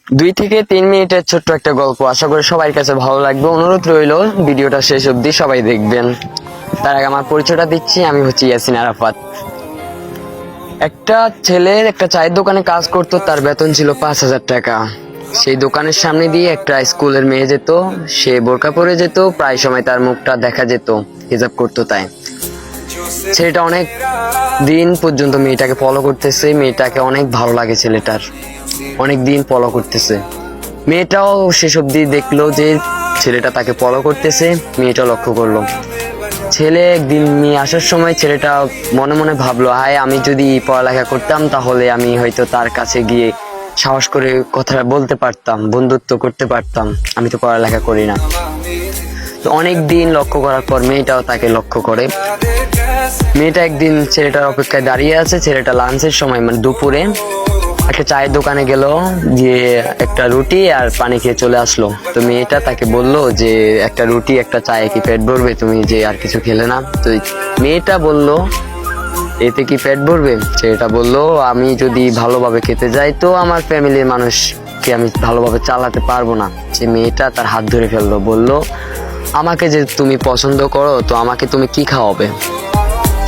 2 থেকে 3 মিনিটের ছোট্ট একটা গল্প, আশা করি সবার কাছে ভালো লাগবে। অনুরোধ রইল ভিডিওটা শেষ অবধি সবাই দেখবেন। তার আগে আমার পরিচয়টা দিচ্ছি, আমি হচ্ছি ইয়াসিন আরাফাত। একটা ছেলে একটা চায়ের দোকানে কাজ করতো, তার বেতন ছিল 5,000 টাকা। সেই দোকানের সামনে দিয়ে একটা স্কুলের মেয়ে যেত, সে বোরকা পরে যেত, প্রায় সময় তার মুখটা দেখা যেত, হিজাব করতো তাই। ছেলেটা অনেক দিন পর্যন্ত মেয়েটাকে ফলো করতেছে, মেয়েটাকে অনেক ভালো লাগে ছেলেটার, অনেক দিন ফলো করতেছে। মেয়েটাও শেষ অবধি দেখলো যে ছেলেটা তাকে ফলো করতেছে, মেয়েটা লক্ষ্য করলো। ছেলে একদিন মেয়ে আসার সময় ছেলেটা মনে মনে ভাবলো, হায় আমি যদি পড়ালেখা করতাম তাহলে আমি হয়তো তার কাছে গিয়ে সাহস করে কথা বলতে পারতাম, বন্ধুত্ব করতে পারতাম, আমি তো পড়ালেখা করি না। তো অনেক দিন লক্ষ্য করার পর মেয়েটাও তাকে লক্ষ্য করে। মেয়েটা একদিন ছেলেটার অপেক্ষায় দাঁড়িয়ে আছে। ছেলেটা লাঞ্চের সময় মানে দুপুরে একটা চায়ের দোকানে গেল, গিয়ে একটা রুটি আর পানি খেয়ে চলে আসলো। তো মেয়েটা তাকে বললো যে একটা রুটি একটা চায়ে কি পেট ভরবে, তুমি যে আর কিছু খেলে না? তো মেয়েটা বলল এতে কি পেট ভরবে? ছেলেটা বললো আমি যদি ভালোভাবে খেতে যাই তো আমার ফ্যামিলির মানুষকে আমি ভালোভাবে চালাতে পারবো না। সে মেয়েটা তার হাত ধরে ফেললো, বলল আমাকে যে তুমি পছন্দ করো তো আমাকে তুমি কি খাওয়াবে?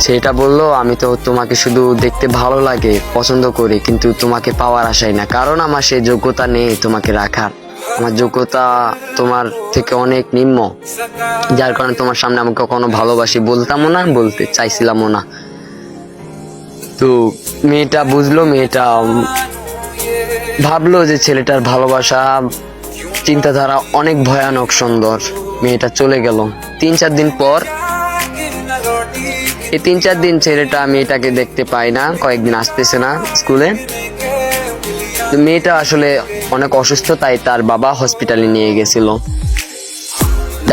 সেটা বললো আমি তো তোমাকে শুধু দেখতে ভালো লাগে, পছন্দ করি, কিন্তু তোমাকে পাওয়ার আশাই না, কারণ আমার সেই যোগ্যতা নেই তোমাকে রাখার। আমার যোগ্যতা তোমার থেকে অনেক নিম্ন, যার কারণে তোমার সামনে আমি কখনো ভালোবাসি বলতামও না, বলতে চাইছিলামও না। তো মেয়েটা বুঝলো, মেয়েটা ভাবলো যে ছেলেটার ভালোবাসা চিন্তাধারা অনেক ভয়ানক সুন্দর। মেয়েটা চলে গেল। 3-4 দিন পর, এই 3-4 দিন ছেলেটা মেয়েটাকে দেখতে পায় না, কয়েকদিন আসতেছে না স্কুলে। মেয়েটা আসলে অনেক অসুস্থ, তাই তার বাবা হসপিটালে নিয়ে গেছিল।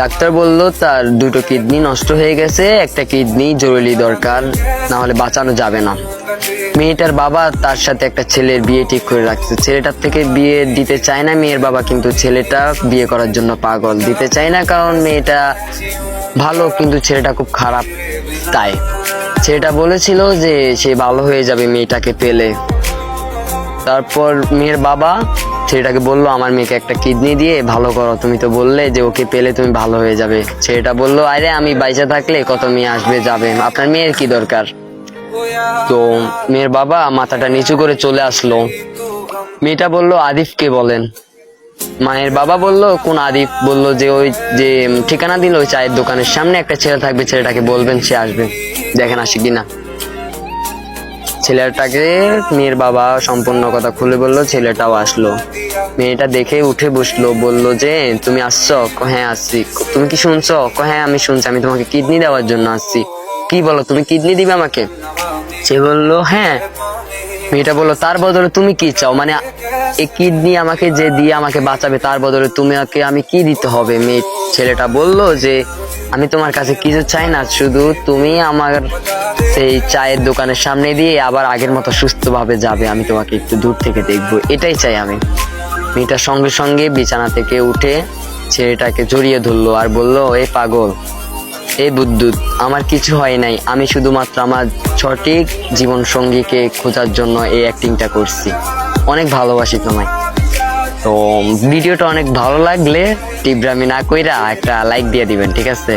ডাক্তার বলল তার 2টো কিডনি নষ্ট হয়ে গেছে, একটা কিডনি জরুরি দরকার, না হলে বাঁচানো যাবে না। মেয়েটার বাবা তার সাথে একটা ছেলের বিয়ে ঠিক করে রাখছে। ছেলেটার থেকে বিয়ে দিতে চায় না মেয়ের বাবা, কিন্তু ছেলেটা বিয়ে করার জন্য পাগল, দিতে চায় না কারণ মেয়েটা ভালো কিন্তু ছেলেটা খুব খারাপ। তাই ছেলেটা বলেছিল যে সে ভালো হয়ে যাবে মেয়েটাকে পেলে। তারপর মেয়ের বাবা ছেলেটাকে বললো আমার মেয়েকে একটা কিডনি দিয়ে ভালো করো, তুমি তো বললে যে ওকে পেলে তুমি ভালো হয়ে যাবে। ছেলেটা বললো আরে আমি বাইচা থাকলে কত মেয়ে আসবে যাবে, আপনার মেয়ের কি দরকার? তো মেয়ের বাবা মাথাটা নিচু করে চলে আসলো। মেয়েটা বললো আদিফকে বলেন। মায়ের বাবা বলল কোন আদিফ? বললো যে ওই যে ঠিকানা দিল ওই চায়ের দোকানের সামনে একটা ছেলে থাকবে, ছেলেটাকে বলবেন সে আসবে, দেখেন আসে কিনা। ছেলেটাকে মেয়ের বাবা সম্পূর্ণ কথা খুলে বললো, ছেলেটাও আসলো। মেয়েটা দেখে উঠে বসলো, বললো যে তুমি আসছো? হ্যাঁ আসছি। তুমি কি শুনছো? হ্যাঁ আমি শুনছি, আমি তোমাকে কিডনি দেওয়ার জন্য আসছি। কি বলো, তুমি কিডনি দিবে আমাকে? সে বললো হ্যাঁ। মেয়েটা বললো তার বদলে তুমি কি চাও, মানে এই কিডনি আমাকে যে দিয়ে আমাকে বাঁচাবে তার বদলে তোমাকে আমি কি দিতে হবে? ছেলেটা বললো যে আমি তোমার কাছে কিছু চাই না, শুধু তুমি আমার সেই চায়ের দোকানের সামনে দিয়ে আবার আগের মতো সুস্থভাবে যাবে, আমি তোমাকে একটু দূর থেকে দেখবো, এটাই চাই আমি। মেয়েটা সঙ্গে সঙ্গে বিছানা থেকে উঠে ছেলেটাকে জড়িয়ে ধরলো আর বললো এ পাগল, এই বুদ্ধুত, আমার কিছু হয় নাই, আমি শুধুমাত্র আমার সঠিক জীবন সঙ্গীকে খোঁজার জন্য এই অ্যাক্টিংটা করছি, অনেক ভালোবাসি তোমায়। তো ভিডিওটা অনেক ভালো লাগলে টিপরামি না কইরা একটা লাইক দিয়ে দিবেন, ঠিক আছে?